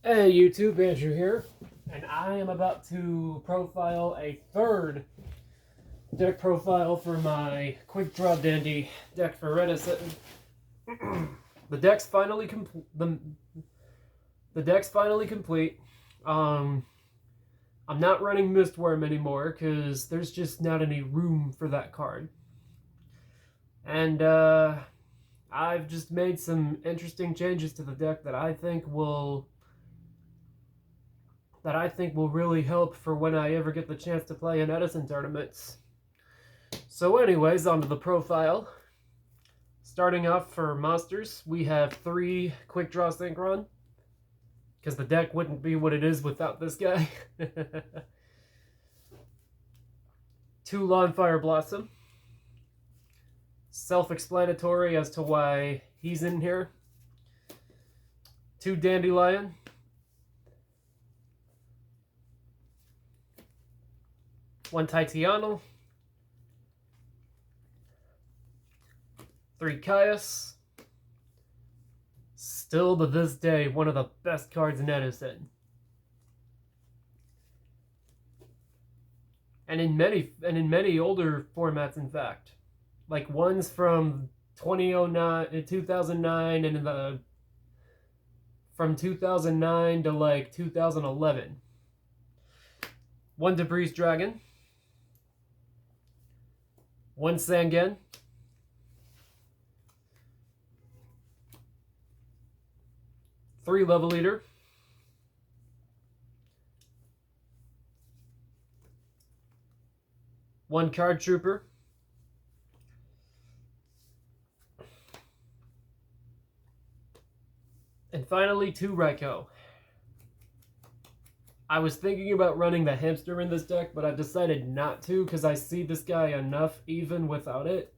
Hey YouTube, Andrew here, and I am about to profile a third deck profile for my Quickdraw Dandy deck for Edison. The deck's finally complete. The deck's finally complete. I'm not running Mistworm anymore because there's just not any room for that card, and I've just made some interesting changes to the deck that I think will really help for when I ever get the chance to play in Edison tournaments. So anyways, onto the profile. Starting off for monsters, we have 3 Quickdraw Synchron, because the deck wouldn't be what it is without this guy. 2 Lawnfire Blossom. Self-explanatory as to why he's in here. 2 Dandelion. 1 Titiano, 3 Caius. Still to this day, one of the best cards in Edison. And in many older formats, in fact. Like ones from 2009 and from 2009 to like 2011. 1 Debris Dragon. 1 Sangen. 3 Level Eater. 1 Card Trooper. And finally, 2 Raikou. I was thinking about running the hamster in this deck, but I've decided not to because I see this guy enough even without it.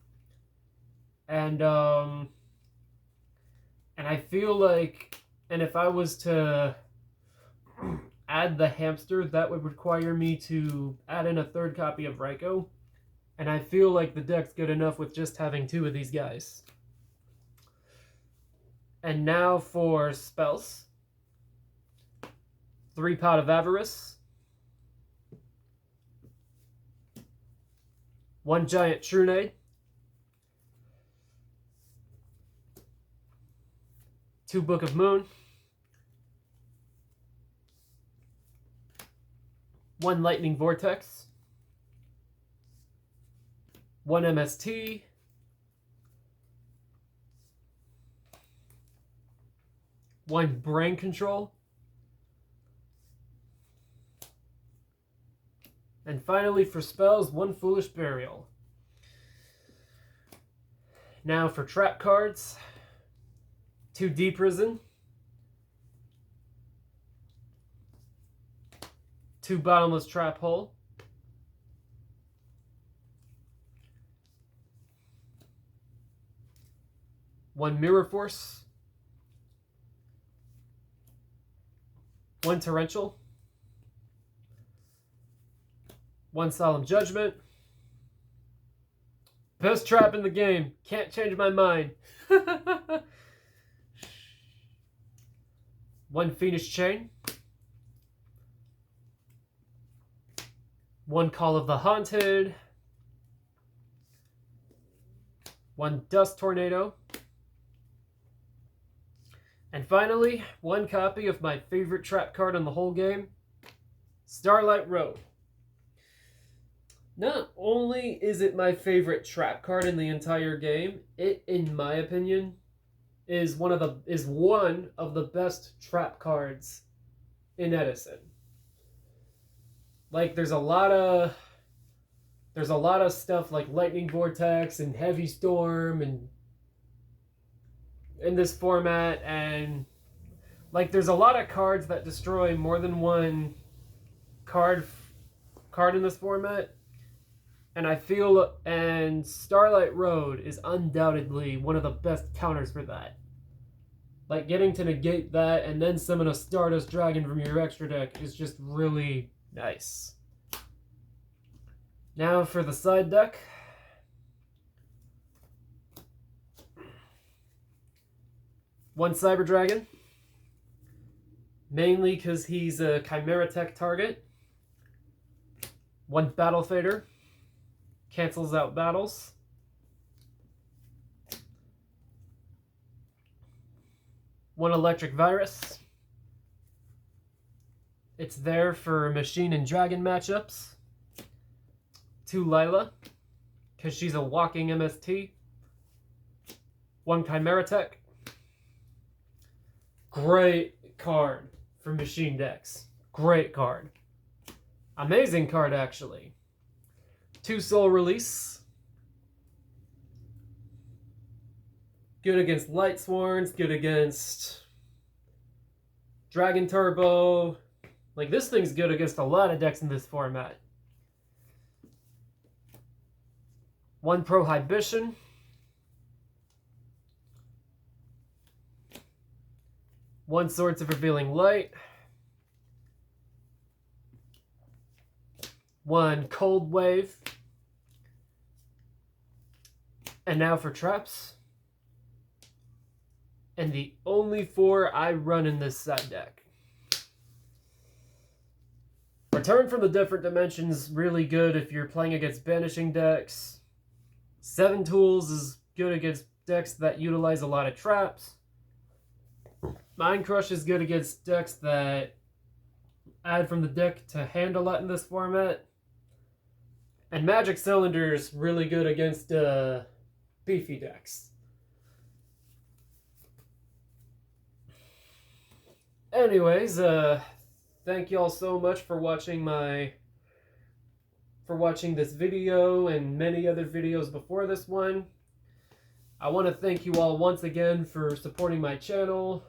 And I feel like, and if I was to add the hamster, that would require me to add in a 3rd copy of Raikou. And I feel like the deck's good enough with just having 2 of these guys. And now for spells. 3 Pot of Avarice. 1 Giant Trunade. 2 Book of Moon. 1 Lightning Vortex. 1 MST. 1 Brain Control. And finally, for spells, 1 Foolish Burial. Now for trap cards, 2 Deep Prison, 2 Bottomless Trap Hole, 1 Mirror Force, 1 Torrential, 1 Solemn Judgment. Best trap in the game. Can't change my mind. 1 Fiendish Chain. 1 Call of the Haunted. 1 Dust Tornado. And finally, 1 copy of my favorite trap card in the whole game, Starlight Road. Not only is it my favorite trap card in the entire game, it, in my opinion, is one of the best trap cards in Edison. Like there's a lot of stuff like Lightning Vortex and Heavy Storm and in this format, and like there's a lot of cards that destroy more than one card in this format. And Starlight Road is undoubtedly one of the best counters for that. Like getting to negate that and then summon a Stardust Dragon from your extra deck is just really nice. Now for the side deck. 1 Cyber Dragon, mainly because he's a Chimera Tech target. 1 Battle Fader, cancels out battles. 1 Electric Virus. It's there for Machine and Dragon matchups. 2 Lila, because she's a walking MST. 1 Chimera Tech. Great card for Machine decks. Great card. Amazing card, actually. 2 Soul Release. Good against Light Sworns, good against Dragon Turbo. Like, this thing's good against a lot of decks in this format. 1 Prohibition. 1 Swords of Revealing Light. 1 Cold Wave. And now for traps. And the only 4 I run in this side deck. Return from the Different Dimensions, really good if you're playing against banishing decks. 7 Tools is good against decks that utilize a lot of traps. Mind Crush is good against decks that add from the deck to hand a lot in this format. And Magic Cylinder is really good against beefy decks. Anyways, thank you all so much for watching this video and many other videos before this one. I want to thank you all once again for supporting my channel.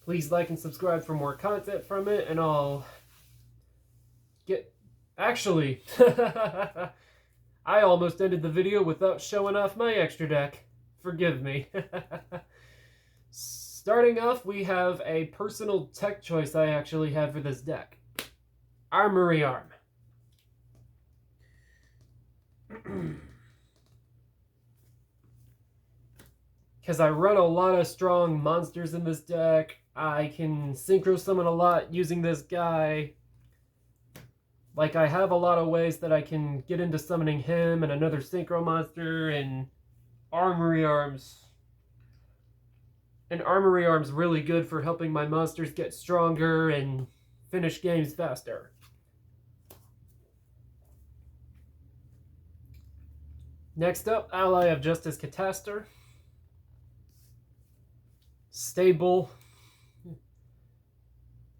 Please like and subscribe for more content from it, and I'll get... Actually, I almost ended the video without showing off my extra deck. Forgive me. Starting off, we have a personal tech choice I actually have for this deck. Armory Arm. Because I run a lot of strong monsters in this deck. I can synchro summon a lot using this guy. Like, I have a lot of ways that I can get into summoning him and another synchro monster, and Armory Arms. And Armory Arm's really good for helping my monsters get stronger and finish games faster. Next up, Ally of Justice Catastor. Stable.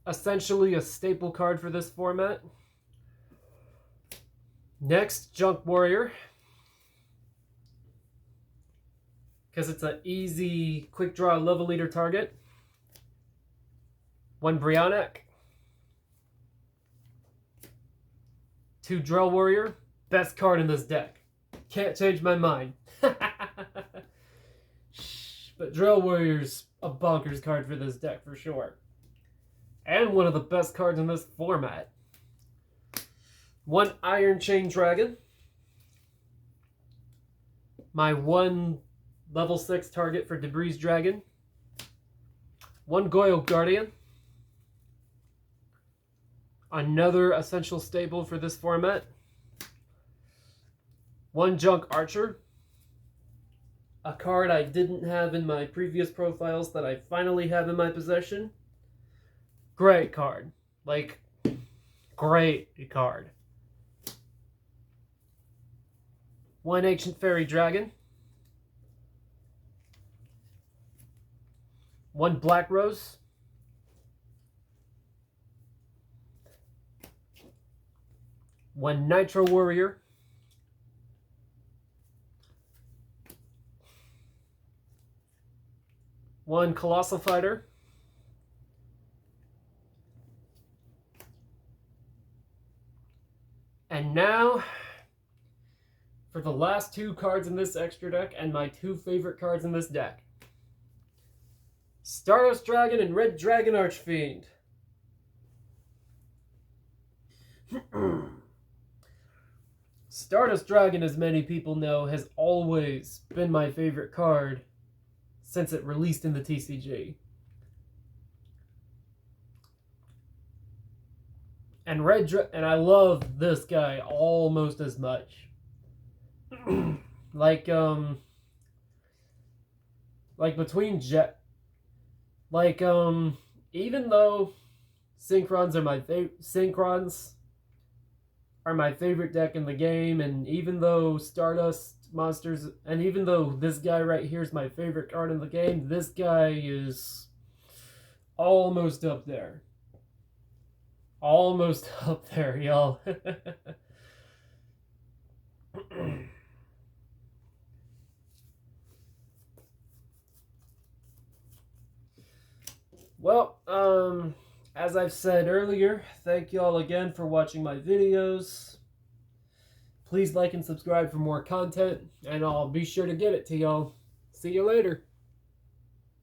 Essentially a staple card for this format. Next, Junk Warrior. Because it's an easy quick draw level leader target. 1 Brionac. 2 Drill Warrior. Best card in this deck. Can't change my mind. But Drill Warrior's a bonkers card for this deck for sure. And one of the best cards in this format. 1 Iron Chain Dragon. My 1 level 6 target for Debris Dragon. 1 Goyle Guardian. Another essential staple for this format. 1 Junk Archer. A card I didn't have in my previous profiles that I finally have in my possession. Great card. Like, great card. 1 Ancient Fairy Dragon. 1 Black Rose. 1 Nitro Warrior. 1 Colossal Fighter. And now, for the last 2 cards in this extra deck, and my 2 favorite cards in this deck. Stardust Dragon and Red Dragon Archfiend. Stardust Dragon, as many people know, has always been my favorite card since it released in the TCG. And and I love this guy almost as much. like like between jet like even though Synchrons are my favorite deck in the game, and even though Stardust Monsters, and even though this guy right here is my favorite card in the game, this guy is almost up there. Almost up there, y'all. Well, as I've said earlier, thank y'all again for watching my videos. Please like and subscribe for more content, and I'll be sure to get it to y'all. See you later.